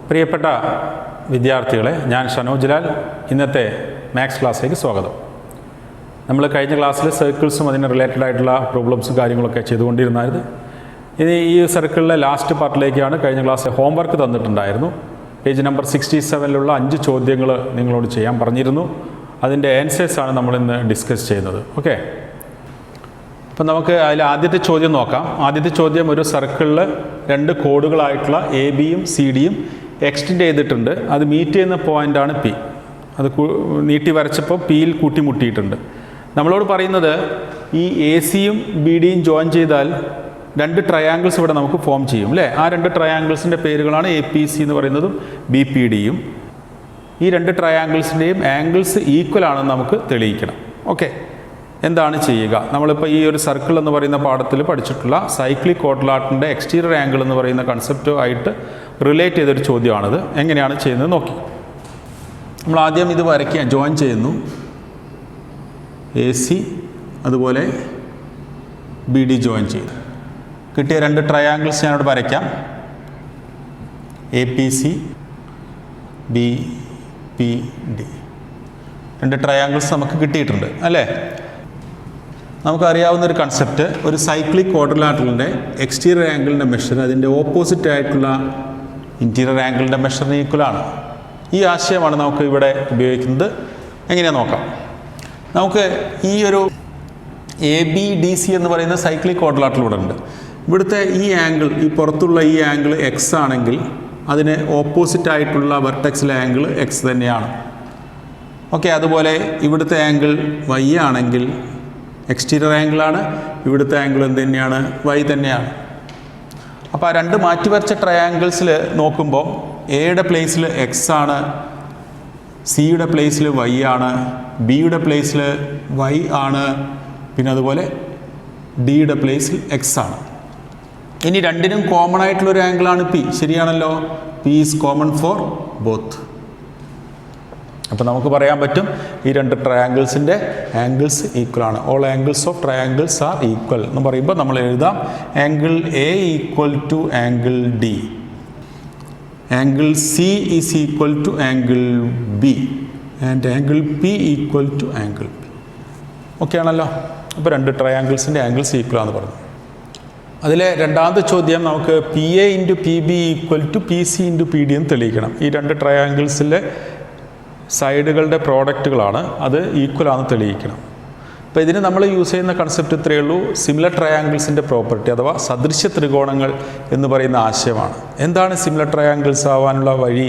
പ്രിയപ്പെട്ട വിദ്യാർത്ഥികളെ, ഞാൻ ഷനോജ് ലാൽ. ഇന്നത്തെ മാത്സ് ക്ലാസ്സിലേക്ക് സ്വാഗതം. നമ്മൾ കഴിഞ്ഞ ക്ലാസ്സിൽ സർക്കിൾസും അതിന് റിലേറ്റഡ് ആയിട്ടുള്ള പ്രോബ്ലംസും കാര്യങ്ങളൊക്കെ ചെയ്തുകൊണ്ടിരുന്നായിരുന്നു. ഇനി ഈ സർക്കിളിലെ ലാസ്റ്റ് പാർട്ടിലേക്കാണ്. കഴിഞ്ഞ ക്ലാസ്സിൽ ഹോംവർക്ക് തന്നിട്ടുണ്ടായിരുന്നു. പേജ് നമ്പർ 67 5 ചോദ്യങ്ങൾ നിങ്ങളോട് ചെയ്യാൻ പറഞ്ഞിരുന്നു. അതിൻ്റെ ആൻസേഴ്സാണ് നമ്മളിന്ന് ഡിസ്കസ് ചെയ്യുന്നത്. ഓക്കെ, അപ്പം നമുക്ക് അതിൽ ആദ്യത്തെ ചോദ്യം നോക്കാം. ആദ്യത്തെ ചോദ്യം, ഒരു സർക്കിളിൽ 2 കോഡുകളായിട്ടുള്ള എ ബിയും സി ഡിയും എക്സ്റ്റെൻഡ് ചെയ്തിട്ടുണ്ട്. അത് മീറ്റ് ചെയ്യുന്ന പോയിൻ്റാണ് പി. അത് നീട്ടി വരച്ചപ്പോൾ പിയിൽ കൂട്ടിമുട്ടിയിട്ടുണ്ട്. നമ്മളോട് പറയുന്നത് ഈ എ സിയും ബി ഡിയും ജോയിൻ ചെയ്താൽ 2 ട്രയാങ്കിൾസ് ഇവിടെ നമുക്ക് ഫോം ചെയ്യും അല്ലേ. ആ 2 ട്രയാങ്കിൾസിൻ്റെ പേരുകളാണ് എ പി സി എന്ന് പറയുന്നതും ബി പി ഡിയും. ഈ 2 ട്രയാങ്കിൾസിൻ്റെയും ആംഗിൾസ് ഈക്വൽ ആണെന്ന് നമുക്ക് തെളിയിക്കണം. ഓക്കെ, എന്താണ് ചെയ്യുക? നമ്മളിപ്പോൾ ഈ ഒരു സർക്കിൾ എന്ന് പറയുന്ന പാഠത്തിൽ പഠിച്ചിട്ടുള്ള സൈക്ലിക് ക്വാഡ്രിലാറ്ററലിൻ്റെ എക്സ്റ്റീരിയർ ആംഗിൾ എന്ന് പറയുന്ന കൺസെപ്റ്റുമായിട്ട് റിലേറ്റ് ചെയ്തൊരു ചോദ്യമാണിത്. എങ്ങനെയാണ് ചെയ്യുന്നത് നോക്കി. നമ്മൾ ആദ്യം ഇത് വരയ്ക്കുക, ജോയിൻ ചെയ്യുന്നു. എ സി അതുപോലെ ബി ഡി ജോയിൻ ചെയ്തു. കിട്ടിയ 2 ട്രയാങ്കിൾസ് ഞാനിവിടെ വരയ്ക്കാം. A P C B P D 2 triangles നമുക്ക് കിട്ടിയിട്ടുണ്ട് അല്ലേ. നമുക്കറിയാവുന്നൊരു കൺസെപ്റ്റ്, ഒരു സൈക്ലിക് ക്വാഡ്രിലാറ്ററലിൻ്റെ എക്സ്റ്റീരിയർ ആംഗിളിൻ്റെ മെഷർ അതിൻ്റെ ഓപ്പോസിറ്റ് ആയിട്ടുള്ള ഇൻറ്റീരിയർ ആംഗിളിൻ്റെ മെഷറിന് ഈക്വലാണ്. ഈ ആശയമാണ് നമുക്ക് ഇവിടെ ഉപയോഗിക്കുന്നത്. എങ്ങനെയാണെന്ന് നോക്കാം. നമുക്ക് ഈ ഒരു എ ബി ഡി സി എന്ന് പറയുന്ന സൈക്ലിക് ക്വാഡ്രിലാറ്ററൽ ഇവിടെ ഉണ്ട്. ഇവിടുത്തെ ഈ ആംഗിൾ, ഈ പുറത്തുള്ള ഈ ആംഗിൾ എക്സ് ആണെങ്കിൽ അതിന് ഓപ്പോസിറ്റ് ആയിട്ടുള്ള വെർട്ടെക്സിലെ ആംഗിൾ എക്സ് തന്നെയാണ്. ഓക്കെ, അതുപോലെ ഇവിടുത്തെ ആംഗിൾ വൈ ആണെങ്കിൽ എക്സ്റ്റീരിയർ ആംഗിളാണ്, ഇവിടുത്തെ ആംഗിൾ എന്ത് തന്നെയാണ്? വൈ തന്നെയാണ്. അപ്പോൾ ആ 2 മാറ്റി വരച്ച ട്രയാങ്കിൾസിൽ നോക്കുമ്പോൾ എയുടെ പ്ലേസിൽ എക്സ് ആണ്, സിയുടെ പ്ലേസിൽ വൈ ആണ്, ബിയുടെ പ്ലേസിൽ വൈ ആണ്, പിന്നെ അതുപോലെ ഡിയുടെ പ്ലേസിൽ എക്സ് ആണ്. ഇനി 2നും കോമൺ ആയിട്ടുള്ളൊരു ആംഗിളാണ് പി. ശരിയാണല്ലോ, P is common for both. അപ്പോൾ നമുക്ക് പറയാൻ പറ്റും ഈ 2 ട്രയാങ്കിൾസിൻ്റെ ആംഗിൾസ് ഈക്വൽ ആണ്. All angles of triangles are equal എന്ന് പറയുമ്പോൾ നമ്മൾ എഴുതാം angle A equal to angle D, angle C is equal to angle B and angle P equal to angle B. Okay ആണല്ലോ. അപ്പോൾ 2 ട്രയാങ്കിൾസിൻ്റെ ആംഗിൾസ് ഈക്വൽ ആണെന്ന് പറഞ്ഞു. അതിലെ രണ്ടാമത്തെ ചോദ്യം, നമുക്ക് P A into P B equal to P C into P D എന്ന് തെളിയിക്കണം. ഈ 2 ട്രയാങ്കിൾസിലെ സൈഡുകളുടെ പ്രോഡക്റ്റുകളാണ്, അത് ഈക്വൽ ആണെന്ന് തെളിയിക്കണം. അപ്പോൾ ഇതിന് നമ്മൾ യൂസ് ചെയ്യുന്ന കൺസെപ്റ്റ് ഇത്രയേ ഉള്ളൂ, സിമിലർ ട്രയാങ്കിൾസിൻ്റെ പ്രോപ്പർട്ടി അഥവാ സദൃശ്യ ത്രികോണങ്ങൾ എന്ന് പറയുന്ന ആശയമാണ്. എന്താണ് സിമിലർ ട്രയാങ്കിൾസ് ആവാനുള്ള വഴി?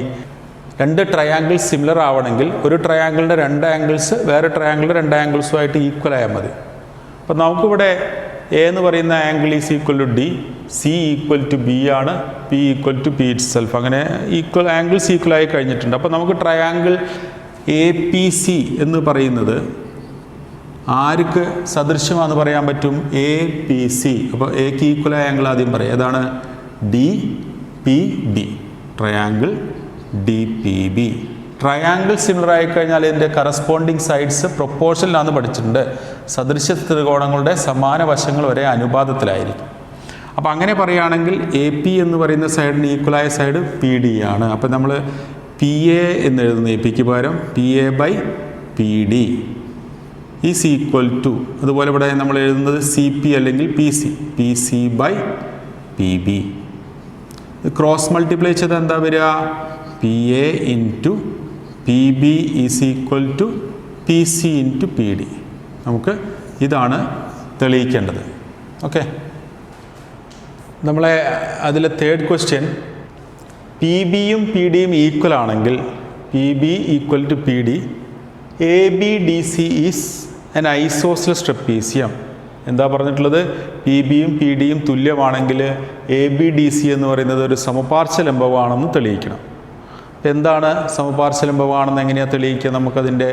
2 ട്രയാങ്കിൾസ് സിമിലർ ആവണമെങ്കിൽ ഒരു ട്രയാങ്കിളിൻ്റെ 2 ആംഗിൾസ് വേറെ ട്രയാങ്കിളിൻ്റെ 2 ആംഗിൾസുമായിട്ട് ഈക്വൽ ആയാൽ മതി. അപ്പോൾ നമുക്കിവിടെ എ എന്ന് പറയുന്ന angle is equal to D, C equal to B ആണ്, P equal to P itself. അങ്ങനെ ഈക്വൽ ആംഗിൾസ് ഈക്വൽ ആയി കഴിഞ്ഞിട്ടുണ്ട്. അപ്പോൾ നമുക്ക് ട്രയാങ്കിൾ എ പി സി എന്ന് പറയുന്നത് ആർക്ക് സദൃശ്യമാണെന്ന് പറയാൻ പറ്റും? A P C. അപ്പോൾ എക്ക് ഈക്വൽ ആയ ആംഗിൾ ആദ്യം പറയാം. ഏതാണ്? D P B. Triangle D P B. Triangle similar ആയിക്കഴിഞ്ഞാൽ ഇതിൻ്റെ കറസ്പോണ്ടിങ് സൈഡ്സ് പ്രൊപ്പോർഷനിലാണെന്ന് പഠിച്ചിട്ടുണ്ട്. സദൃശ്യ ത്രികോണങ്ങളുടെ സമാന വശങ്ങൾ ഒരേ അനുപാതത്തിലായിരിക്കും. അപ്പോൾ അങ്ങനെ പറയുകയാണെങ്കിൽ എ പി എന്ന് പറയുന്ന സൈഡിന് ഈക്വലായ സൈഡ് പി ഡി ആണ്. അപ്പോൾ നമ്മൾ പി എ എന്ന് എഴുതുന്ന എ പിക്ക് പകരം P A by P D is equal to, അതുപോലെ ഇവിടെ നമ്മൾ എഴുതുന്നത് സി പി അല്ലെങ്കിൽ P C, P C by P B. Cross multiply ചെയ്താൽ എന്താ വരിക? P A into P B is equal to P C into P D. നമുക്ക് ഇതാണ് തെളിയിക്കേണ്ടത്. ഓക്കെ, നമ്മളെ അതിലെ 3rd ക്വസ്റ്റ്യൻ, പി ബിയും പി ഡിയും ഈക്വൽ ആണെങ്കിൽ P B equal to P D, A B D C is an isosceles trapezium. എന്താ പറഞ്ഞിട്ടുള്ളത്? പി ബിയും പി ഡിയും തുല്യമാണെങ്കിൽ എ ബി ഡി സി എന്ന് പറയുന്നത് ഒരു സമപാർശ്വലംബമാണെന്ന് തെളിയിക്കണം. എന്താണ് സമപാർശ്വലംബമാണെന്ന് എങ്ങനെയാണ് തെളിയിക്കുക? നമുക്കതിൻ്റെ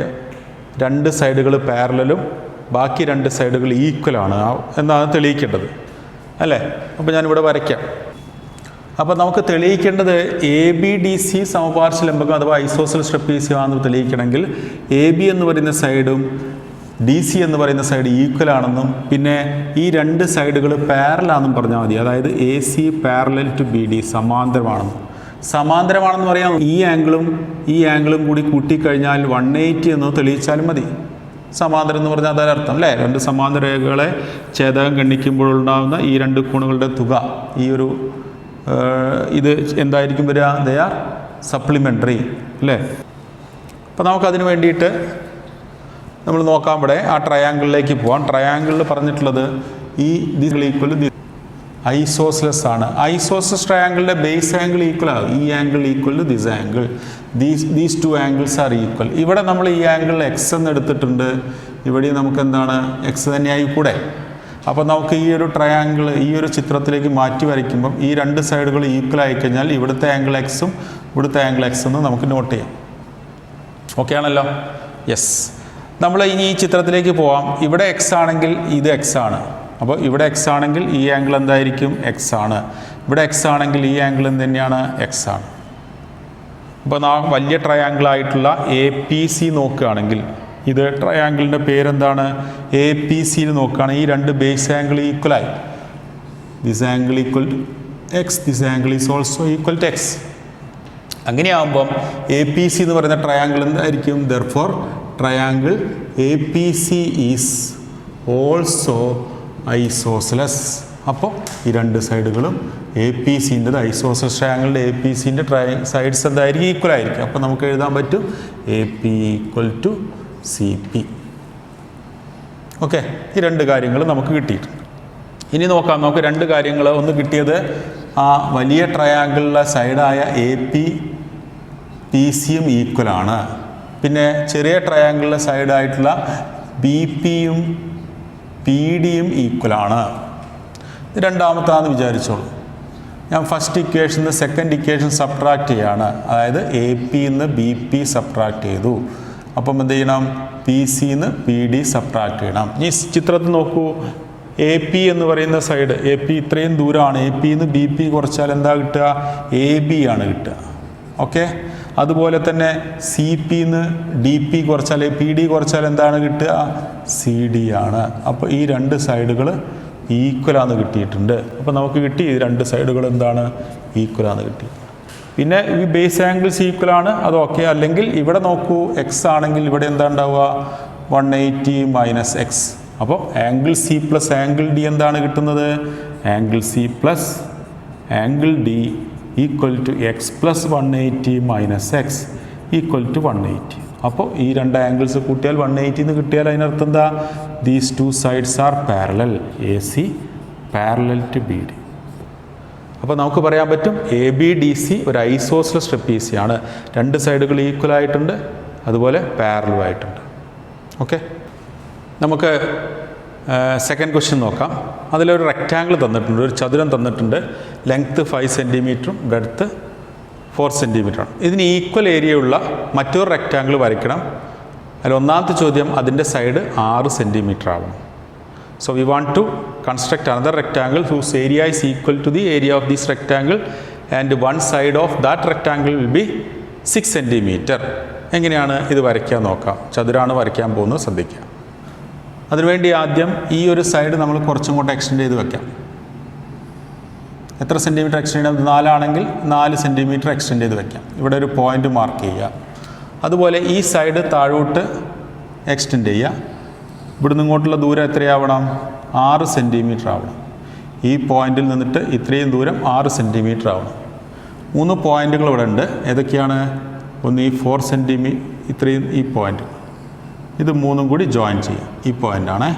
2 സൈഡുകൾ പാരലലും ബാക്കി 2 സൈഡുകൾ ഈക്വലാണ് എന്നാണ് തെളിയിക്കേണ്ടത് അല്ലേ. അപ്പോൾ ഞാനിവിടെ വരയ്ക്കാം. അപ്പോൾ നമുക്ക് തെളിയിക്കേണ്ടത് എ ബി ഡി സി സമപാർശ്വലംബകം അഥവാ ഐസോസെലസ് ട്രപ്പീസിയം ആണെന്ന് തെളിയിക്കണമെങ്കിൽ എ ബി എന്ന് പറയുന്ന സൈഡും ഡി സി എന്ന് പറയുന്ന സൈഡ് ഈക്വൽ ആണെന്നും പിന്നെ ഈ 2 സൈഡുകൾ പാരലാണെന്നും പറഞ്ഞാൽ മതി. അതായത് A C parallel to B D സമാന്തരമാണെന്നും. സമാന്തരമാണെന്ന് പറയാം. ഈ ആംഗിളും കൂടി കൂട്ടിക്കഴിഞ്ഞാൽ 180 എന്ന് തെളിയിച്ചാലും മതി. സമാന്തരം എന്ന് പറഞ്ഞാൽ അതാണ് അർത്ഥം അല്ലേ. രണ്ട് സമാന്തര രേഖകളെ ഛേദകം ഗണിക്കുമ്പോഴുണ്ടാകുന്ന ഈ രണ്ട് കോണുകളുടെ തുക, ഈ ഒരു ഇത് എന്തായിരിക്കും വരിക? ദേ ആർ സപ്ലിമെൻ്ററി അല്ലേ. അപ്പോൾ നമുക്കതിന് വേണ്ടിയിട്ട് നമ്മൾ നോക്കാൻ ഇവിടെ ആ ട്രയാങ്കിളിലേക്ക് പോകാം. ട്രയാങ്കിളിൽ പറഞ്ഞിട്ടുള്ളത് ഈ ദിസ് ഈക്വൽ ഐസോസ്ലെസ് ആണ്. ഐസോസ്ലെസ് ട്രയാങ്കിളിൻ്റെ ബേസ് ആംഗിൾ ഈക്വൽ ആകും. ഈ angle equal to this angle. These two angles are equal. ഇവിടെ നമ്മൾ ഈ ആംഗിൾ എക്സ് എന്ന് എടുത്തിട്ടുണ്ട്. ഇവിടെ നമുക്ക് എന്താണ്? എക്സ് തന്നെയായി കൂടെ. അപ്പോൾ നമുക്ക് ഈ ഒരു ട്രയാങ്കിൾ ഈ ഒരു ചിത്രത്തിലേക്ക് മാറ്റി വരയ്ക്കുമ്പം ഈ രണ്ട് സൈഡുകൾ ഈക്വൽ ആയിക്കഴിഞ്ഞാൽ ഇവിടുത്തെ ആംഗിൾ എക്സും ഇവിടുത്തെ ആംഗിൾ എക്സ് എന്ന് നമുക്ക് നോട്ട് ചെയ്യാം. ഓക്കെ ആണല്ലോ? യെസ്. നമ്മൾ ഇനി ഈ ചിത്രത്തിലേക്ക് പോവാം. ഇവിടെ എക്സ് ആണെങ്കിൽ ഇത് എക്സ് ആണ്. അപ്പോൾ ഇവിടെ എക്സ് ആണെങ്കിൽ ഈ ആംഗിൾ എന്തായിരിക്കും? എക്സ് ആണ്. ഇവിടെ എക്സ് ആണെങ്കിൽ ഈ ആംഗിൾ തന്നെയാണ്? എക്സ് ആണ്. അപ്പോൾ നാം വലിയ ട്രയാങ്കിളായിട്ടുള്ള എ പി സി നോക്കുകയാണെങ്കിൽ, ഇത് ട്രയാങ്കിളിൻ്റെ പേരെന്താണ്? എ പി സിയിൽ നോക്കുകയാണെങ്കിൽ ഈ രണ്ട് ബേസ് ആംഗിൾ ഈക്വലായി. This angle equal to X, this angle is also equal to X. അങ്ങനെയാകുമ്പം എ പി സി എന്ന് പറയുന്ന ട്രയാങ്കിൾ എന്തായിരിക്കും? Therefore triangle A P C is also isosceles. അപ്പോൾ ഈ രണ്ട് സൈഡുകളും എ പി സിൻ്റെത് ഐസോസ്ലെസ് ട്രയാങ്കിളിൻ്റെ എ പി സിൻ്റെ സൈഡ്സ് എന്തായിരിക്കും? ഈക്വൽ ആയിരിക്കും. അപ്പോൾ നമുക്ക് എഴുതാൻ പറ്റും A P equal to C P. Okay, ഈ രണ്ട് കാര്യങ്ങൾ നമുക്ക് കിട്ടിയിട്ടുണ്ട്. ഇനി നോക്കാം, നമുക്ക് രണ്ട് കാര്യങ്ങൾ. ഒന്ന് കിട്ടിയത് ആ വലിയ ട്രയാങ്കിളിലെ സൈഡായ എ പി പി സിയും ഈക്വലാണ്. പിന്നെ ചെറിയ ട്രയാങ്കിളിലെ സൈഡായിട്ടുള്ള ബി പിയും പി ഡിയും ഈക്വലാണ്. ഇത് രണ്ടാമത്താന്ന് വിചാരിച്ചോളൂ. ഞാൻ ഫസ്റ്റ് ഇക്വേഷൻ നിന്ന് സെക്കൻഡ് ഇക്വേഷൻ സബ്ട്രാക്ട് ചെയ്യാണ്. അതായത് A pin B P subtract ചെയ്തു. അപ്പം എന്ത് ചെയ്യണം? പി സിന്ന് പി ഡി സബ്ട്രാക്ട് ചെയ്യണം. ഈ ചിത്രത്തിൽ നോക്കൂ, എ പി എന്ന് പറയുന്ന സൈഡ്, എ പി ഇത്രയും ദൂരമാണ്. എ പിന്ന് ബി പി കുറച്ചാൽ എന്താ കിട്ടുക? എ ബി ആണ് കിട്ടുക. ഓക്കെ, അതുപോലെ തന്നെ സി പിന്ന് ഡി പി കുറച്ചാൽ, പി ഡി കുറച്ചാൽ എന്താണ് കിട്ടുക? സി ഡി ആണ്. അപ്പോൾ ഈ രണ്ട് സൈഡുകൾ ഈക്വലാന്ന് കിട്ടിയിട്ടുണ്ട്. അപ്പോൾ നമുക്ക് കിട്ടി ഈ രണ്ട് സൈഡുകൾ എന്താണ്? ഈക്വലാന്ന് കിട്ടി. പിന്നെ ഈ ബേസ് ആംഗിൾസ് ഈക്വലാണ്, അത് ഓക്കെ. അല്ലെങ്കിൽ ഇവിടെ നോക്കൂ, എക്സ് ആണെങ്കിൽ ഇവിടെ എന്താ ഉണ്ടാവുക? 180 മൈനസ് എക്സ്. അപ്പോൾ angle C plus angle D എന്താണ് കിട്ടുന്നത്? Angle C plus angle D equal to X plus 180 minus X equal to 180. അപ്പോൾ ഈ രണ്ട് ആംഗിൾസ് കൂട്ടിയാൽ 180 എന്ന് കിട്ടിയാൽ അതിനർത്ഥം എന്താ? These two sides are parallel. A C parallel to B D. അപ്പോൾ നമുക്ക് പറയാൻ പറ്റും എ ബി ഡി സി ഒരു ഐസോസ്ലെസ് ട്രപ്പീസിയാണ്. രണ്ട് സൈഡുകൾ ഈക്വൽ ആയിട്ടുണ്ട്, അതുപോലെ പാരലൽ ആയിട്ടുണ്ട്. ഓക്കെ, നമുക്ക് സെക്കൻഡ് ക്വസ്റ്റ്യൻ നോക്കാം. അതിലൊരു റെക്റ്റാങ്കിൾ തന്നിട്ടുണ്ട്, ഒരു ചതുരം തന്നിട്ടുണ്ട്. ലെങ്ത്ത് 5 സെൻറ്റിമീറ്ററും ബ്രെഡ്ത്ത് 4 സെൻറ്റിമീറ്ററാണ്. ഇതിന് ഈക്വൽ ഏരിയ ഉള്ള മറ്റൊരു റെക്റ്റാങ്കിൾ വരയ്ക്കണം. അതിൽ ഒന്നാമത്തെ ചോദ്യം, അതിൻ്റെ സൈഡ് 6 സെൻറ്റിമീറ്റർ ആവണം. So we want to construct another rectangle whose area is equal to the area of this rectangle and one side of that rectangle will be 6 centimetre. എങ്ങനെയാണ് ഇത് വരയ്ക്കാൻ നോക്കാം. ചതുരാണ് വരയ്ക്കാൻ പോകുന്നത്, ശ്രദ്ധിക്കുക. അതിനുവേണ്ടി ആദ്യം ഈ ഒരു സൈഡ് നമ്മൾ കുറച്ചും കൂടെ എക്സ്റ്റെൻഡ് ചെയ്ത് വെക്കാം. എത്ര സെൻറ്റിമീറ്റർ എക്സ്റ്റെൻഡ് ചെയ്യണം? 4 ആണെങ്കിൽ 4 സെൻറ്റിമീറ്റർ എക്സ്റ്റെൻഡ് ചെയ്ത് വെക്കാം. ഇവിടെ ഒരു പോയിൻ്റ് മാർക്ക് ചെയ്യുക. അതുപോലെ ഈ സൈഡ് താഴോട്ട് എക്സ്റ്റെൻഡ് ചെയ്യുക. ഇവിടുന്ന് ഇങ്ങോട്ടുള്ള ദൂരം എത്രയാവണം? 6 സെൻറ്റിമീറ്റർ ആവണം. ഈ പോയിന്റിൽ നിന്നിട്ട് ഇത്രയും ദൂരം 6 സെൻറ്റിമീറ്റർ ആവണം. 3 പോയിന്റുകൾ ഇവിടെ ഉണ്ട്. ഏതൊക്കെയാണ്? ഒന്ന് ഈ 4 സെൻറ്റിമീറ്റർ, ഇത്രയും ഈ പോയിന്റ്, ഇത് 3ഉം കൂടി ജോയിൻ ചെയ്യും. ഈ പോയിൻ്റാണ്.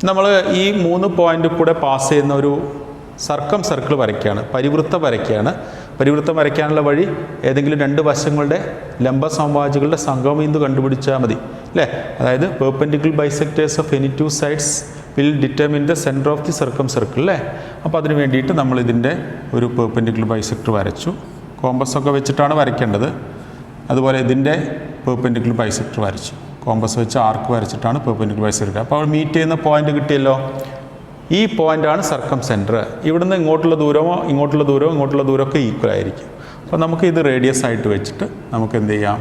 നമ്മൾ ഈ 3 പോയിൻ്റ് കൂടെ പാസ് ചെയ്യുന്ന ഒരു സർക്കിൾ വരയ്ക്കുകയാണ്, പരിവൃത്തം വരയ്ക്കുകയാണ്. പരിവൃത്തം വരയ്ക്കാനുള്ള വഴി ഏതെങ്കിലും രണ്ട് വശങ്ങളുടെ ലംബ സമവാചികളുടെ സംഗമബിന്ദു കണ്ടുപിടിച്ചാൽ മതി അല്ലേ. അതായത് perpendicular bisectors of any two sides will determine the centre of the circle അല്ലേ. അപ്പോൾ അതിന് വേണ്ടിയിട്ട് നമ്മൾ ഇതിൻ്റെ ഒരു പെർപെൻഡിക്കുലർ ബൈസെക്ടർ വരച്ചു. കോമ്പസൊക്കെ വെച്ചിട്ടാണ് വരയ്ക്കേണ്ടത്. അതുപോലെ ഇതിൻ്റെ പെർപെൻഡിക്കുലർ ബൈസെക്ടർ വരച്ചു. കോമ്പസ് വെച്ച് ആർക്ക് വരച്ചിട്ടാണ് പെർപെൻഡിക്കുലർ ബൈസെക്ടർ. അപ്പോൾ അവിടെ മീറ്റ് ചെയ്യുന്ന പോയിന്റ് കിട്ടിയല്ലോ. ഈ പോയിൻ്റാണ് സർക്കം സെൻറ്റർ. ഇവിടുന്ന് ഇങ്ങോട്ടുള്ള ദൂരമൊക്കെ ഈക്വൽ ആയിരിക്കും. അപ്പോൾ നമുക്ക് ഇത് റേഡിയസ് ആയിട്ട് വെച്ചിട്ട് നമുക്ക് എന്ത് ചെയ്യാം?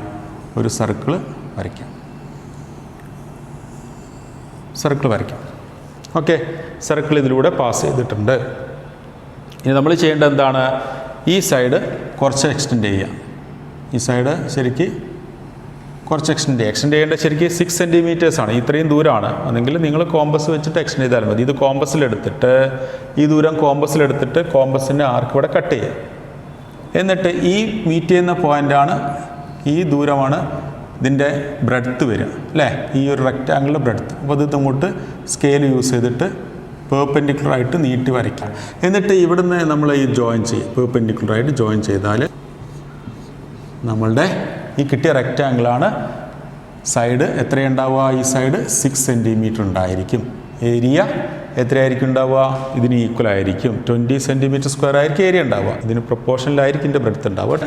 ഒരു സർക്കിൾ വരയ്ക്കാം. ഓക്കെ, സർക്കിൾ ഇതിലൂടെ പാസ് ചെയ്തിട്ടുണ്ട്. ഇനി നമ്മൾ ചെയ്യേണ്ടത് എന്താണ്? ഈ സൈഡ് കുറച്ച് എക്സ്റ്റെൻഡ് ചെയ്യുക. ഈ സൈഡ് ശരിക്ക് കുറച്ച് എക്സ്റ്റെൻഡ് ചെയ്യേണ്ട ശരിക്കും 6 സെൻറ്റിമീറ്റേഴ്സാണ്. ഇത്രയും ദൂരമാണ്. അതെങ്കിൽ നിങ്ങൾ കോമ്പസ് വെച്ചിട്ട് എക്സ്റ്റെൻഡ് ചെയ്താൽ മതി. ഇത് കോമ്പസിലെടുത്തിട്ട് ഈ ദൂരം കോമ്പസിലെടുത്തിട്ട് കോമ്പസിൻ്റെ ആർക്ക് ഇവിടെ കട്ട് ചെയ്യുക. എന്നിട്ട് ഈ മീറ്റ് ചെയ്യുന്ന പോയിൻ്റാണ്, ഈ ദൂരമാണ് ഇതിൻ്റെ ബ്രെഡ്ത്ത് വരിക അല്ലേ, ഈ ഒരു റെക്റ്റാങ്കിളിൻ്റെ ബ്രെഡ്ത്ത്. അപ്പോൾ ഇത് ഇങ്ങോട്ട് സ്കെയിൽ യൂസ് ചെയ്തിട്ട് പെർപെൻഡിക്കുലറായിട്ട് നീട്ടി വരയ്ക്കുക. എന്നിട്ട് ഇവിടുന്ന് നമ്മൾ ഈ ജോയിൻ ചെയ്യും. പെർപെൻഡിക്കുലറായിട്ട് ജോയിൻ ചെയ്താൽ നമ്മളുടെ ഈ കിട്ടിയ റെക്റ്റാങ്കിളാണ്. സൈഡ് എത്രയുണ്ടാവുക? ഈ സൈഡ് 6 സെൻറ്റിമീറ്റർ ഉണ്ടായിരിക്കും. ഏരിയ എത്രയായിരിക്കും ഉണ്ടാവുക? ഇതിന് ഈക്വൽ ആയിരിക്കും. 20 സെൻറ്റിമീറ്റർ സ്ക്വയർ ആയിരിക്കും ഏരിയ ഉണ്ടാവുക. ഇതിന് പ്രൊപ്പോർഷനിലായിരിക്കും ഇതിൻ്റെ ബ്രെഡ്ത്ത് ഉണ്ടാവുക.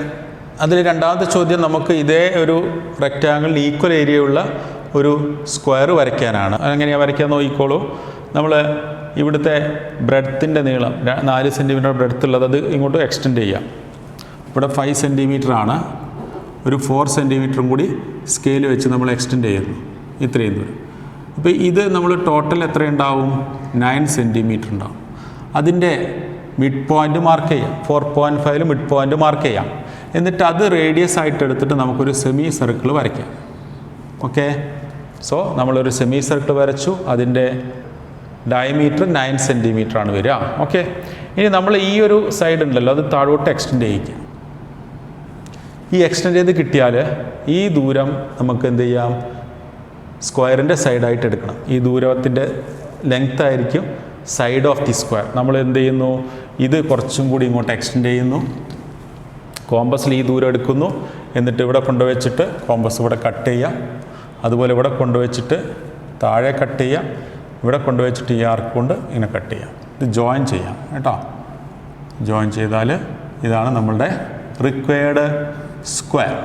അതിൽ രണ്ടാമത്തെ ചോദ്യം നമുക്ക് ഇതേ ഒരു റെക്റ്റാങ്കിളിന് ഈക്വൽ ഏരിയ ഉള്ള ഒരു സ്ക്വയർ വരയ്ക്കാനാണ്. അതെങ്ങനെയാണ് വരയ്ക്കാൻ നോക്കിക്കോളൂ. നമ്മൾ ഇവിടുത്തെ ബ്രെഡ്ത്തിൻ്റെ നീളം 4 സെൻറ്റിമീറ്റർ ബ്രെഡ്ത്ത് ഉള്ളത് അത് ഇങ്ങോട്ട് എക്സ്റ്റെൻഡ് ചെയ്യാം. ഇവിടെ 5 സെൻറ്റിമീറ്റർ ആണ്. ഒരു 4 സെൻറ്റിമീറ്ററും കൂടി സ്കെയിൽ വെച്ച് നമ്മൾ എക്സ്റ്റെൻഡ് ചെയ്യുന്നു. ഇത്രയും ദൂരം. അപ്പോൾ ഇത് നമ്മൾ ടോട്ടൽ എത്രയുണ്ടാവും? 9 സെൻറ്റിമീറ്റർ ഉണ്ടാവും. അതിൻ്റെ മിഡ് പോയിൻ്റ് മാർക്ക് ചെയ്യാം. 4.5 മിഡ് പോയിൻ്റ് മാർക്ക് ചെയ്യാം. എന്നിട്ട് അത് റേഡിയസ് ആയിട്ട് എടുത്തിട്ട് നമുക്കൊരു സെമി സർക്കിൾ വരയ്ക്കാം. ഓക്കെ, സോ നമ്മളൊരു സെമി സർക്കിൾ വരച്ചു. അതിൻ്റെ ഡയമീറ്റർ 9 സെൻറ്റിമീറ്റർ ആണ് വരിക. ഓക്കെ, ഇനി നമ്മൾ ഈ ഒരു സൈഡ് ഉണ്ടല്ലോ അത് താഴോട്ട് എക്സ്റ്റെൻഡ് ചെയ്യിക്കാം. ഈ എക്സ്റ്റെൻഡ് ചെയ്ത് കിട്ടിയാൽ ഈ ദൂരം നമുക്ക് എന്ത് ചെയ്യാം? സ്ക്വയറിൻ്റെ സൈഡായിട്ട് എടുക്കണം. ഈ ദൂരത്തിൻ്റെ ലെങ്ത് ആയിരിക്കും സൈഡ് ഓഫ് ദി സ്ക്വയർ. നമ്മൾ എന്ത് ചെയ്യുന്നു? ഇത് കുറച്ചും കൂടി ഇങ്ങോട്ട് എക്സ്റ്റെൻഡ് ചെയ്യുന്നു. കോമ്പസിൽ ഈ ദൂരം എടുക്കുന്നു. എന്നിട്ട് ഇവിടെ കൊണ്ടുവച്ചിട്ട് കോമ്പസ് ഇവിടെ കട്ട് ചെയ്യാം. അതുപോലെ ഇവിടെ കൊണ്ടുവച്ചിട്ട് താഴെ കട്ട് ചെയ്യാം. ഇവിടെ കൊണ്ടുവച്ചിട്ട് ഈ ആർക്ക് കൊണ്ട് ഇങ്ങനെ കട്ട് ചെയ്യാം. ഇത് ജോയിൻ ചെയ്യാം കേട്ടോ. ജോയിൻ ചെയ്താൽ ഇതാണ് നമ്മളുടെ റിക്വയർഡ് സ്ക്വയർ.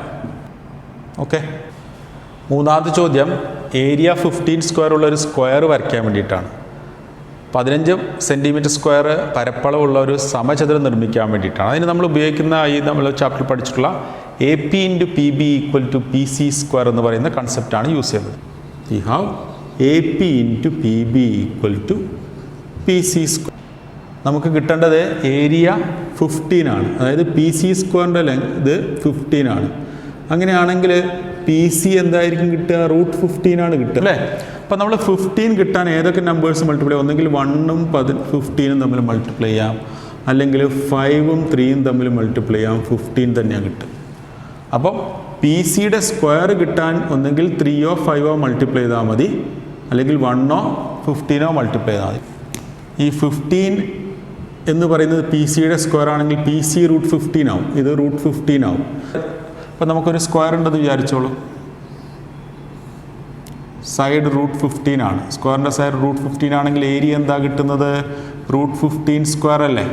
ഓക്കെ, മൂന്നാമത്തെ ചോദ്യം ഏരിയ 15 സ്ക്വയർ ഉള്ളൊരു സ്ക്വയർ വരയ്ക്കാൻ വേണ്ടിയിട്ടാണ്. 15 സെൻറ്റിമീറ്റർ സ്ക്വയർ പരപ്പളവുള്ള ഒരു സമചതുരം നിർമ്മിക്കാൻ വേണ്ടിയിട്ടാണ്. അതിന് നമ്മൾ ഉപയോഗിക്കുന്ന ഈ നമ്മൾ ചാപ്റ്ററിൽ പഠിച്ചിട്ടുള്ള AP × PB = PC സ്ക്വയർ എന്ന് പറയുന്ന കൺസെപ്റ്റാണ് യൂസ് ചെയ്യുന്നത്. We have AP × PB = PC square. നമുക്ക് കിട്ടേണ്ടത് ഏരിയ 15 ആണ്. അതായത് PC സ്ക്വയറിൻ്റെ ലെങ്ത് 15 ആണ്. അങ്ങനെയാണെങ്കിൽ PC എന്തായിരിക്കും കിട്ടുക? √15 ആണ് കിട്ടുക അല്ലേ. അപ്പോൾ നമ്മൾ 15 കിട്ടാൻ ഏതൊക്കെ നമ്പേഴ്സ് മൾട്ടിപ്ലൈ ചെയ്യാം? ഒന്നെങ്കിൽ 1ഉം 15ഉം തമ്മിൽ മൾട്ടിപ്ലൈ ചെയ്യാം, അല്ലെങ്കിൽ 5ഉം 3ഉം തമ്മിൽ മൾട്ടിപ്ലൈ ചെയ്യാം. 15 തന്നെയാണ് കിട്ടുക. അപ്പോൾ PCയുടെ സ്ക്വയർ കിട്ടാൻ ഒന്നെങ്കിൽ 3ഓ 5ഓ മൾട്ടിപ്ലൈ ചെയ്താൽ മതി, അല്ലെങ്കിൽ 1ഓ 15ഓ മൾട്ടിപ്ലൈ ചെയ്താൽ മതി. ഈ 15 എന്ന് പറയുന്നത് PCയുടെ സ്ക്വയർ ആണെങ്കിൽ PC √15 ആവും. ഇത് √15 ആവും. അപ്പോൾ നമുക്കൊരു സ്ക്വയർ ഉണ്ടെന്ന് വിചാരിച്ചോളൂ. സൈഡ് √15 ആണ്. സ്ക്വയറിൻ്റെ സൈഡ് √15 ആണെങ്കിൽ ഏരിയ എന്താ കിട്ടുന്നത്? √15 സ്ക്വയർ അല്ലേ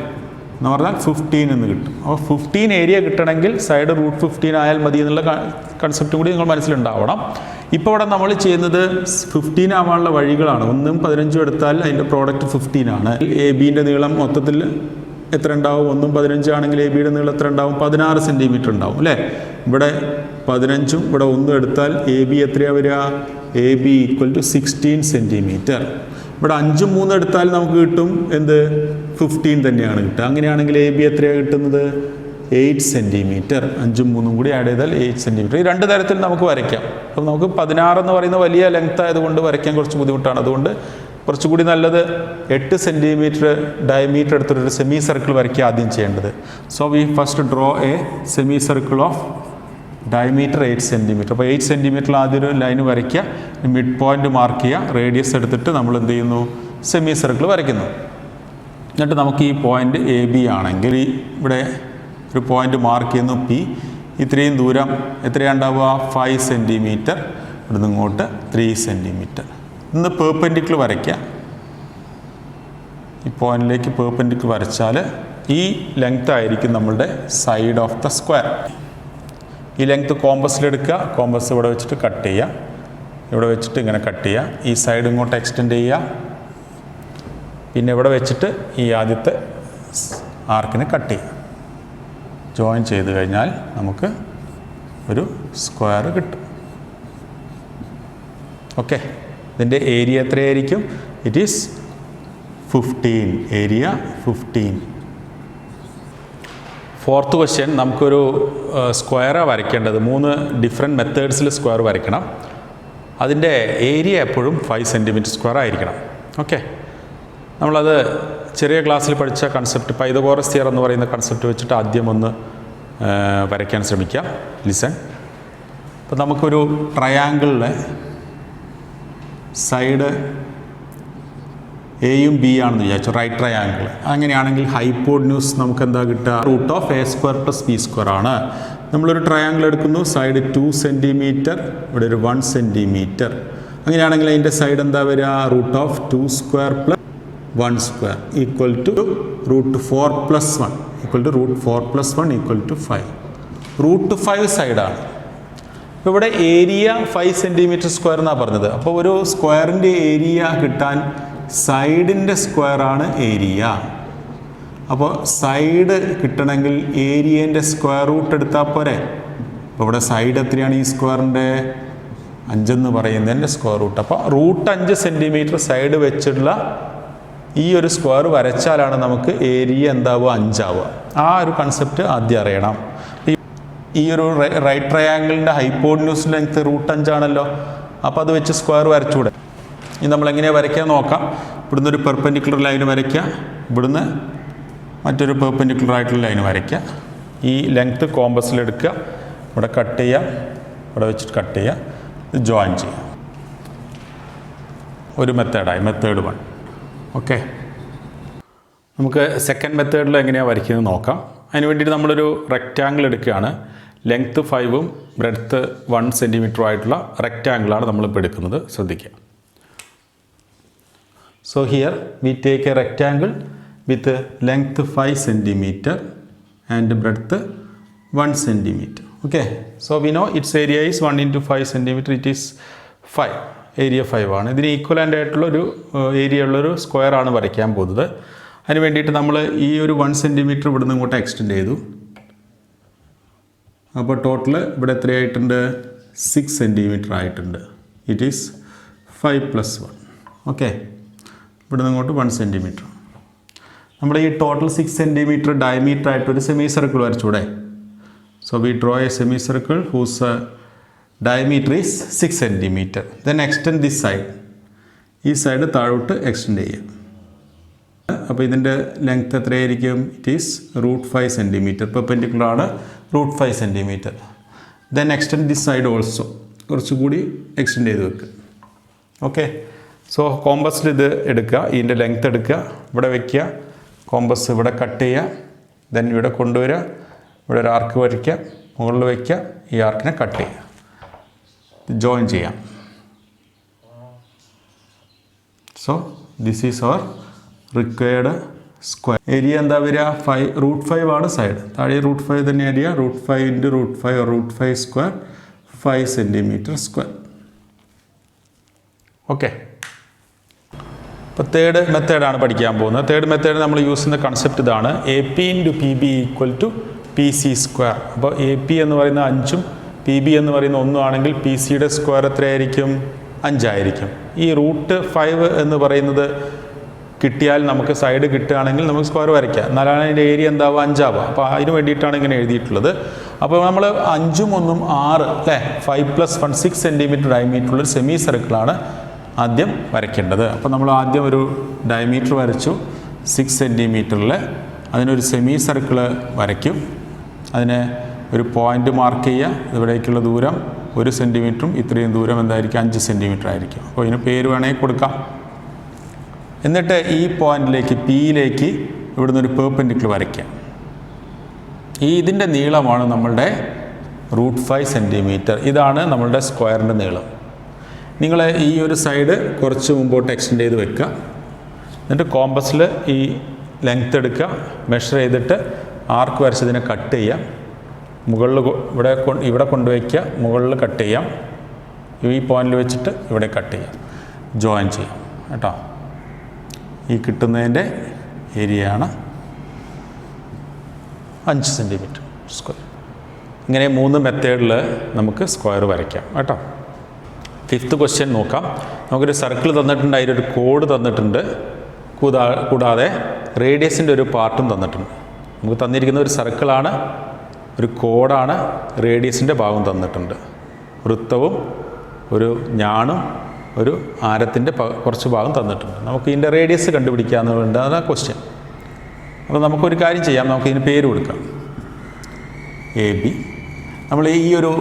എന്ന് പറഞ്ഞാൽ 15 എന്ന് കിട്ടും. അപ്പോൾ 15 ഏരിയ കിട്ടണമെങ്കിൽ സൈഡ് √15 ആയാൽ മതി എന്നുള്ള കൺസെപ്റ്റ് കൂടി നിങ്ങൾ മനസ്സിലുണ്ടാവണം. ഇപ്പോൾ ഇവിടെ നമ്മൾ ചെയ്യുന്നത് 15 ആവാനുള്ള വഴികളാണ്. 1ഉം 15ഉം എടുത്താൽ അതിൻ്റെ പ്രോഡക്റ്റ് 15 ആണ്. ABൻ്റെ നീളം മൊത്തത്തിൽ എത്ര ഉണ്ടാവും? 1ഉം 15 ആണെങ്കിൽ ABയുടെ നീളം എത്ര ഉണ്ടാവും? 16 സെൻറ്റിമീറ്റർ ഉണ്ടാവും അല്ലേ. ഇവിടെ 15ഉം ഇവിടെ 1ഉം എടുത്താൽ AB എത്രയാണ് വരിക? AB = 16 centimetre. ഇവിടെ 5ഉം 3ഉം എടുത്താൽ നമുക്ക് കിട്ടും എന്ത്? 15 തന്നെയാണ് കിട്ടുക. അങ്ങനെയാണെങ്കിൽ AB എത്രയാണ് കിട്ടുന്നത്? 8 സെൻറ്റിമീറ്റർ. 5ഉം 3ഉം കൂടി ആഡ് ചെയ്താൽ 8 സെൻറ്റിമീറ്റർ. ഈ രണ്ട് തരത്തിൽ നമുക്ക് വരയ്ക്കാം. അപ്പം നമുക്ക് 16 എന്ന് പറയുന്ന വലിയ ലെങ്ത് ആയതുകൊണ്ട് വരയ്ക്കാൻ കുറച്ച് ബുദ്ധിമുട്ടാണ്. അതുകൊണ്ട് കുറച്ചുകൂടി നല്ലത് 8 സെൻറ്റിമീറ്റർ ഡയമീറ്റർ എടുത്തിട്ടൊരു സെമി സർക്കിൾ വരയ്ക്കുക ആദ്യം ചെയ്യേണ്ടത്. So we first draw a semi circle of diameter 8 centimetre. അപ്പോൾ 8 സെൻറ്റിമീറ്ററിൽ ആദ്യം ഒരു ലൈൻ വരയ്ക്കുക, മിഡ് പോയിൻ്റ് മാർക്ക് ചെയ്യുക, റേഡിയസ് എടുത്തിട്ട് നമ്മൾ എന്ത് ചെയ്യുന്നു? സെമി സർക്കിൾ വരയ്ക്കുന്നു. എന്നിട്ട് നമുക്ക് ഈ പോയിൻ്റ് AB ആണെങ്കിൽ ഇവിടെ ഒരു പോയിൻ്റ് മാർക്ക് ചെയ്യുന്നു P. ഇത്രയും ദൂരം എത്രയുണ്ടാവുക? 5 സെൻറ്റിമീറ്റർ. ഇവിടെ നിന്ന് ഇങ്ങോട്ട് 3 സെൻറ്റിമീറ്റർ. ഇന്ന് പെർപെൻഡിക്കുലർ വരയ്ക്കുക. ഈ പോയിന്റിലേക്ക് പെർപെൻഡിക്കുലർ വരച്ചാൽ ഈ ലെങ്ത് ആയിരിക്കും നമ്മളുടെ സൈഡ് ഓഫ് ദ സ്ക്വയർ. ഈ ലെങ്ത് കോമ്പസിലെടുക്കുക. കോമ്പസ് ഇവിടെ വെച്ചിട്ട് കട്ട് ചെയ്യുക. ഇവിടെ വെച്ചിട്ട് ഇങ്ങനെ കട്ട് ചെയ്യുക. ഈ സൈഡ് ഇങ്ങോട്ട് എക്സ്റ്റെൻഡ് ചെയ്യുക. പിന്നെ ഇവിടെ വെച്ചിട്ട് ഈ ആദ്യത്തെ ആർക്കിന് കട്ട് ചെയ്യുക. ജോയിൻ ചെയ്ത് കഴിഞ്ഞാൽ നമുക്ക് ഒരു സ്ക്വയർ കിട്ടും. ഓക്കെ, ഇതിൻ്റെ ഏരിയ എത്രയായിരിക്കും? It is 15. Area 15. Fourth question നമുക്കൊരു സ്ക്വയറാണ് വരയ്ക്കേണ്ടത്. 3 ഡിഫറെൻറ്റ് മെത്തേഡ്സിൽ സ്ക്വയർ വരയ്ക്കണം. അതിൻ്റെ ഏരിയ എപ്പോഴും 5 സെൻറ്റിമീറ്റർ സ്ക്വയർ ആയിരിക്കണം. ഓക്കെ, നമ്മളത് ചെറിയ ക്ലാസ്സിൽ പഠിച്ച കൺസെപ്റ്റ് പൈതഗോറസ് തിയറം എന്ന് പറയുന്ന കൺസെപ്റ്റ് വെച്ചിട്ട് ആദ്യം ഒന്ന് വരയ്ക്കാൻ ശ്രമിക്കാം. ലിസൺ. അപ്പോൾ നമുക്കൊരു ട്രയാങ്കിളിലെ സൈഡ് എയും ബി ആണെന്ന് വിചാരിച്ചു, റൈറ്റ് ട്രയാങ്കിൾ. അങ്ങനെയാണെങ്കിൽ ഹൈപ്പോട്ന്യൂസ് നമുക്ക് എന്താ കിട്ടുക? Root of A square plus B square ആണ്. നമ്മളൊരു ട്രയാങ്കിൾ എടുക്കുന്നു, സൈഡ് 2 സെൻറ്റിമീറ്റർ, ഇവിടെ ഒരു 1 സെൻറ്റിമീറ്റർ. അങ്ങനെയാണെങ്കിൽ അതിൻ്റെ സൈഡ് എന്താ വരിക? Root of 2 square plus 1 square equal to root 4 plus 1 equal to root 4 plus 1 equal to 5. Root 5 സൈഡാണ്. അപ്പോൾ ഇവിടെ ഏരിയ 5 സെൻറ്റിമീറ്റർ സ്ക്വയർ എന്നാണ് പറഞ്ഞത്. അപ്പോൾ ഒരു സ്ക്വയറിൻ്റെ ഏരിയ കിട്ടാൻ സൈഡിൻ്റെ സ്ക്വയറാണ് ഏരിയ. അപ്പോൾ സൈഡ് കിട്ടണമെങ്കിൽ ഏരിയേൻ്റെ സ്ക്വയർ റൂട്ട് എടുത്താൽ പോരെ. അപ്പോൾ ഇവിടെ സൈഡ് എത്രയാണ് ഈ സ്ക്വയറിൻ്റെ? 5 എന്ന് പറയുന്നതിൻ്റെ സ്ക്വയർ റൂട്ട്. അപ്പോൾ റൂട്ട് 5 സെൻറ്റിമീറ്റർ സൈഡ് വെച്ചിട്ടുള്ള ഈ ഒരു സ്ക്വയർ വരച്ചാലാണ് നമുക്ക് ഏരിയ എന്താവുക? 5 ആവുക. ആ ഒരു കൺസെപ്റ്റ് ആദ്യം അറിയണം. ഈ ഒരു റൈറ്റ് ട്രയാങ്കിളിൻ്റെ ഹൈപ്പോട്ന്യൂസ് ലെങ്ത് റൂട്ട് 5 ആണല്ലോ. അപ്പോൾ അത് വെച്ച് സ്ക്വയർ വരച്ചുകൂടെ? ഇനി നമ്മളെങ്ങനെയാണ് വരയ്ക്കാൻ നോക്കാം. ഇവിടുന്ന് ഒരു പെർപെൻഡിക്കുലർ ലൈൻ വരയ്ക്കുക, ഇവിടുന്ന് മറ്റൊരു പെർപെൻഡിക്കുലർ ആയിട്ടുള്ള ലൈൻ വരയ്ക്കുക. ഈ ലെങ്ത്ത് കോമ്പസിലെടുക്കുക, ഇവിടെ കട്ട് ചെയ്യുക, ഇവിടെ വെച്ചിട്ട് കട്ട് ചെയ്യുക, ഇത് ജോയിൻ ചെയ്യുക. ഒരു മെത്തേഡായി, മെത്തേഡ് 1. ഓക്കെ, നമുക്ക് സെക്കൻഡ് മെത്തേഡിൽ എങ്ങനെയാണ് വരയ്ക്കുന്നത് നോക്കാം. അതിന് വേണ്ടിയിട്ട് നമ്മളൊരു റെക്റ്റാങ്കിൾ എടുക്കുകയാണ്. ലെങ്ത്ത് 5ഉം ബ്രെഡ്ത്ത് 1 സെൻറ്റിമീറ്ററും ആയിട്ടുള്ള റെക്റ്റാങ്കിളാണ് നമ്മളിപ്പോൾ എടുക്കുന്നത്. ശ്രദ്ധിക്കുക. So here we take a rectangle with a length 5 centimeter and breadth 1 centimeter. Okay, so we know its area is 1 into 5 centimeter. It is 5. Area 5 ആണ്. ഇതിന് ഈക്വലൻ്റ് ആയിട്ടുള്ളൊരു ഏരിയ ഉള്ളൊരു സ്ക്വയർ ആണ് വരയ്ക്കാൻ പോകുന്നത്. അതിന് വേണ്ടിയിട്ട് നമ്മൾ ഈ ഒരു 1 സെൻറ്റിമീറ്റർ ഇവിടുന്ന് ഇങ്ങോട്ട് എക്സ്റ്റെൻഡ് ചെയ്തു. അപ്പോൾ ടോട്ടൽ ഇവിടെ എത്രയായിട്ടുണ്ട്? 6 സെൻറ്റിമീറ്റർ ആയിട്ടുണ്ട്. It is 5 + 1. ഓക്കെ, ഇവിടെ നിന്ന് ഇങ്ങോട്ട് 1 സെൻറ്റിമീറ്റർ. നമ്മൾ ഈ ടോട്ടൽ 6 സെൻറ്റിമീറ്റർ ഡയമീറ്റർ ആയിട്ട് ഒരു സെമി സർക്കിൾ വരച്ചൂടെ? So we draw a semi circle whose diameter is 6 centimetre. Then extend this side. ഈ സൈഡ് താഴോട്ട് എക്സ്റ്റെൻഡ് ചെയ്യുക. അപ്പോൾ ഇതിൻ്റെ ലെങ്ത് എത്രയായിരിക്കും? It is root 5 centimetre. Perpendicular ആണ്, root 5 centimetre. Then extend this side also. കുറച്ചുകൂടി extend ചെയ്ത് വെക്കുക. ഓക്കെ, സോ കോമ്പസിൽ ഇത് എടുക്കുക, ഇതിൻ്റെ ലെങ്ത് എടുക്കുക, ഇവിടെ വയ്ക്കുക, കോമ്പസ് ഇവിടെ കട്ട് ചെയ്യുക, ദെൻ ഇവിടെ കൊണ്ടുവരിക, ഇവിടെ ഒരു ആർക്ക് വരയ്ക്കുക, മുകളിൽ വയ്ക്കുക, ഈ ആർക്കിനെ കട്ട് ചെയ്യുക, ജോയിൻ ചെയ്യാം. So this is our required square. Area എന്താ വരിക? റൂട്ട് 5 ആണ് സൈഡ്. താഴെ റൂട്ട് 5 തന്നെ area. Root 5 into root 5 root 5 square 5 centimetre square. Okay, ഇപ്പോൾ തേർഡ് മെത്തേഡാണ് പഠിക്കാൻ പോകുന്നത്. തേർഡ് മെത്തേഡ് നമ്മൾ യൂസ് ചെയ്യുന്ന കൺസെപ്റ്റ് ഇതാണ്. AP into PB equal to PC square. അപ്പോൾ AP എന്ന് പറയുന്ന 5ഉം PB എന്ന് പറയുന്ന 1 ആണെങ്കിൽ PCയുടെ സ്ക്വയർ എത്രയായിരിക്കും? 5 ആയിരിക്കും. ഈ റൂട്ട് 5 എന്ന് പറയുന്നത് കിട്ടിയാൽ നമുക്ക് സൈഡ് കിട്ടുകയാണെങ്കിൽ നമുക്ക് സ്ക്വയർ വരയ്ക്കാം. എന്നാലാണ് അതിൻ്റെ ഏരിയ എന്താവുക? 5 ആവുക. അപ്പോൾ അതിന് വേണ്ടിയിട്ടാണ് ഇങ്ങനെ എഴുതിയിട്ടുള്ളത്. അപ്പോൾ നമ്മൾ 5ഉം 1ഉം 6 അല്ലേ? 5 + 1 6 സെൻറ്റിമീറ്റർ ഡയമീറ്ററുള്ളൊരു സെമി സർക്കിളാണ് ആദ്യം വരയ്ക്കേണ്ടത്. അപ്പോൾ നമ്മൾ ആദ്യം ഒരു ഡയമീറ്റർ വരച്ചു 6 സെൻറ്റിമീറ്ററിൽ. അതിനൊരു സെമി സർക്കിൾ വരയ്ക്കും. അതിന് ഒരു പോയിൻ്റ് മാർക്ക് ചെയ്യുക. ഇവിടേക്കുള്ള ദൂരം 1 സെൻറ്റിമീറ്ററും ഇത്രയും ദൂരം എന്തായിരിക്കും? 5 സെൻറ്റിമീറ്റർ ആയിരിക്കും. അപ്പോൾ ഇതിന് പേര് വേണമെങ്കിൽ കൊടുക്കാം. എന്നിട്ട് ഈ പോയിന്റിലേക്ക് Pയിലേക്ക് ഇവിടുന്ന് ഒരു പെർപെൻഡിക്കുലർ വരയ്ക്കാം. ഇതിൻ്റെ നീളമാണ് നമ്മളുടെ റൂട്ട് 5 സെൻറ്റിമീറ്റർ. ഇതാണ് നമ്മളുടെ സ്ക്വയറിൻ്റെ നീളം. നിങ്ങൾ ഈ ഒരു സൈഡ് കുറച്ച് മുമ്പോട്ട് എക്സ്റ്റെൻഡ് ചെയ്ത് വെക്കുക. എന്നിട്ട് കോമ്പസിൽ ഈ ലെങ്ത് എടുക്കുക, മെഷർ ചെയ്തിട്ട് ആർക്ക് വരച്ചതിനെ കട്ട് ചെയ്യാം. മുകളിൽ ഇവിടെ കൊണ്ടുവയ്ക്കുക, മുകളിൽ കട്ട് ചെയ്യാം. ഈ പോയിന്റിൽ വെച്ചിട്ട് ഇവിടെ കട്ട് ചെയ്യാം, ജോയിൻ ചെയ്യാം കേട്ടോ. ഈ കിട്ടുന്നതിൻ്റെ ഏരിയയാണ് 5 സെൻറ്റിമീറ്റർ സ്ക്വയർ. ഇങ്ങനെ 3 മെത്തേഡിൽ നമുക്ക് സ്ക്വയർ വരയ്ക്കാം കേട്ടോ. 5th ക്വസ്റ്റ്യൻ നോക്കാം. നമുക്കൊരു സർക്കിൾ തന്നിട്ടുണ്ട്, അതിലൊരു കോഡ് തന്നിട്ടുണ്ട്, കൂടാതെ റേഡിയസിൻ്റെ ഒരു പാർട്ടും തന്നിട്ടുണ്ട്. നമുക്ക് തന്നിരിക്കുന്ന ഒരു സർക്കിളാണ്, ഒരു കോഡാണ്, റേഡിയസിൻ്റെ ഭാഗം തന്നിട്ടുണ്ട്. വൃത്തവും ഒരു ഞാണും ഒരു ആരത്തിൻ്റെ കുറച്ച് ഭാഗം തന്നിട്ടുണ്ട്. നമുക്ക് ഇതിൻ്റെ റേഡിയസ് കണ്ടുപിടിക്കാമെന്നുള്ളതാണ് ക്വസ്റ്റ്യൻ. അപ്പോൾ നമുക്കൊരു കാര്യം ചെയ്യാം, നമുക്കിതിന് പേര് കൊടുക്കാം. AB. നമ്മൾ ഈ ഒരു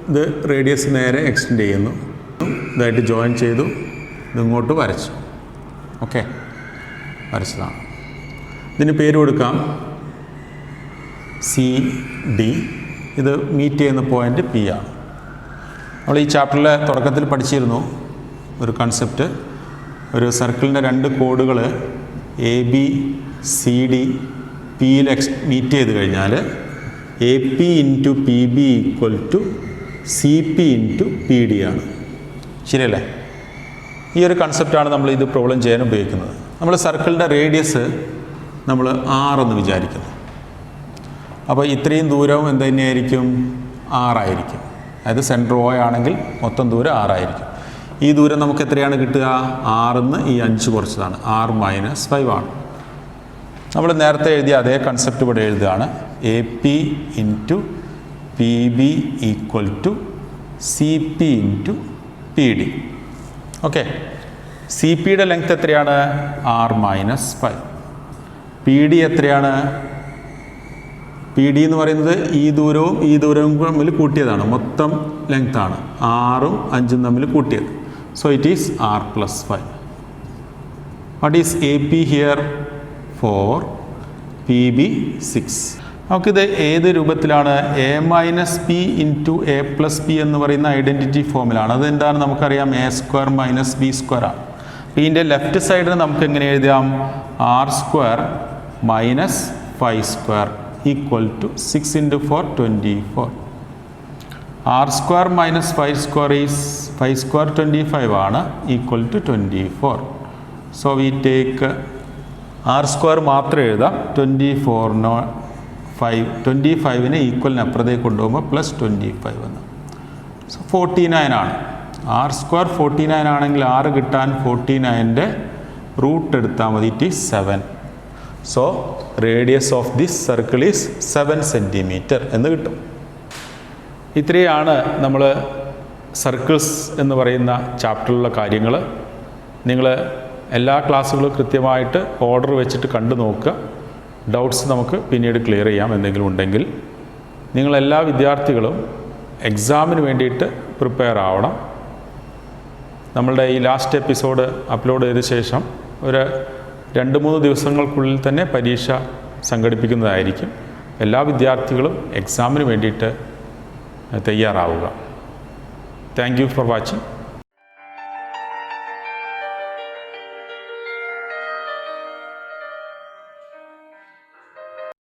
ഇത് റേഡിയസ് നേരെ എക്സ്റ്റെൻഡ് ചെയ്യുന്നു, ഇതായിട്ട് ജോയിൻ ചെയ്തു, ഇതിങ്ങോട്ട് വരച്ചു. ഓക്കെ, വരച്ചതാണ്. ഇതിന് പേര് കൊടുക്കാം CD. ഇത് മീറ്റ് ചെയ്യുന്ന പോയിൻ്റ് P ആണ്. നമ്മൾ ഈ ചാപ്റ്ററിലെ തുടക്കത്തിൽ പഠിച്ചിരുന്നു ഒരു കൺസെപ്റ്റ്. ഒരു സർക്കിളിൻ്റെ രണ്ട് കോഡുകൾ AB CD Pയിൽ മീറ്റ് ചെയ്ത് കഴിഞ്ഞാൽ AP into PB equal to CP into PD ആണ്. ശരിയല്ലേ? ഈ ഒരു കൺസെപ്റ്റാണ് നമ്മൾ ഇത് പ്രോബ്ലം ചെയ്യാൻ ഉപയോഗിക്കുന്നത്. നമ്മൾ സർക്കിളിൻ്റെ റേഡിയസ് നമ്മൾ R എന്ന് വിചാരിക്കുന്നു. അപ്പോൾ ഇത്രയും ദൂരവും എന്ത് തന്നെയായിരിക്കും? R ആയിരിക്കും. അതായത് സെൻറ്റർ O ആണെങ്കിൽ മൊത്തം ദൂരം R ആയിരിക്കും. ഈ ദൂരം നമുക്ക് എത്രയാണ് കിട്ടുക? 6ന്ന് ഈ 5 കുറച്ചതാണ്, R - 5 ആണ്. നമ്മൾ നേരത്തെ എഴുതിയ അതേ കൺസെപ്റ്റ് ഇവിടെ എഴുതുകയാണ്. AP into PB equal to CP into PD. Okay, CPയുടെ ലെങ്ത് എത്രയാണ്? R - 5. PD എത്രയാണ്? PD എന്ന് പറയുന്നത് ഈ ദൂരവും തമ്മിൽ കൂട്ടിയതാണ്, മൊത്തം ലെങ്താണ് 6ഉം 5ഉം തമ്മിൽ കൂട്ടിയത്. So it is R + 5. What is AP here? 4, PB 6. നമുക്കിത് ഏത് രൂപത്തിലാണ്? A - P into A + P എന്ന് പറയുന്ന ഐഡൻറ്റിറ്റി ഫോമിലാണ്. അതെന്താണ് നമുക്കറിയാം? A² - B² ആണ്. ഇതിൻ്റെ ലെഫ്റ്റ് സൈഡിന് നമുക്ക് എങ്ങനെ എഴുതാം? R² - 5² equal to 6 into 4 24. R² - 5² is 5² 25 ആണ്, equal to 24. So we take R² മാത്രം എഴുതാം. 25നെ ഈക്വലിന് അപ്പുറത്തേക്ക് കൊണ്ടുപോകുമ്പോൾ +25 എന്ന്. സോ 49 ആണ്. R² 49 ആണെങ്കിൽ R കിട്ടാൻ 49ൻ്റെ റൂട്ട് എടുത്താൽ മതി. It is 7. So radius of this circle is 7 centimetre എന്ന് കിട്ടും. ഇത്രയാണ് നമ്മൾ സർക്കിൾസ് എന്ന് പറയുന്ന ചാപ്റ്ററിലുള്ള കാര്യങ്ങൾ. നിങ്ങൾ എല്ലാ ക്ലാസ്സുകളും കൃത്യമായിട്ട് ഓർഡർ വെച്ചിട്ട് കണ്ടു നോക്കുക. ഡൗട്ട്സ് നമുക്ക് പിന്നീട് ക്ലിയർ ചെയ്യാം എന്തെങ്കിലും ഉണ്ടെങ്കിൽ. നിങ്ങളെല്ലാ വിദ്യാർത്ഥികളും എക്സാമിന് വേണ്ടിയിട്ട് പ്രിപ്പയർ ആവണം. നമ്മളുടെ ഈ ലാസ്റ്റ് എപ്പിസോഡ് അപ്ലോഡ് ചെയ്ത ശേഷം ഒരു 2-3 ദിവസങ്ങൾക്കുള്ളിൽ തന്നെ പരീക്ഷ സംഘടിപ്പിക്കുന്നതായിരിക്കും. എല്ലാ വിദ്യാർത്ഥികളും എക്സാമിന് വേണ്ടിയിട്ട് തയ്യാറാവുക. Thank you for watching.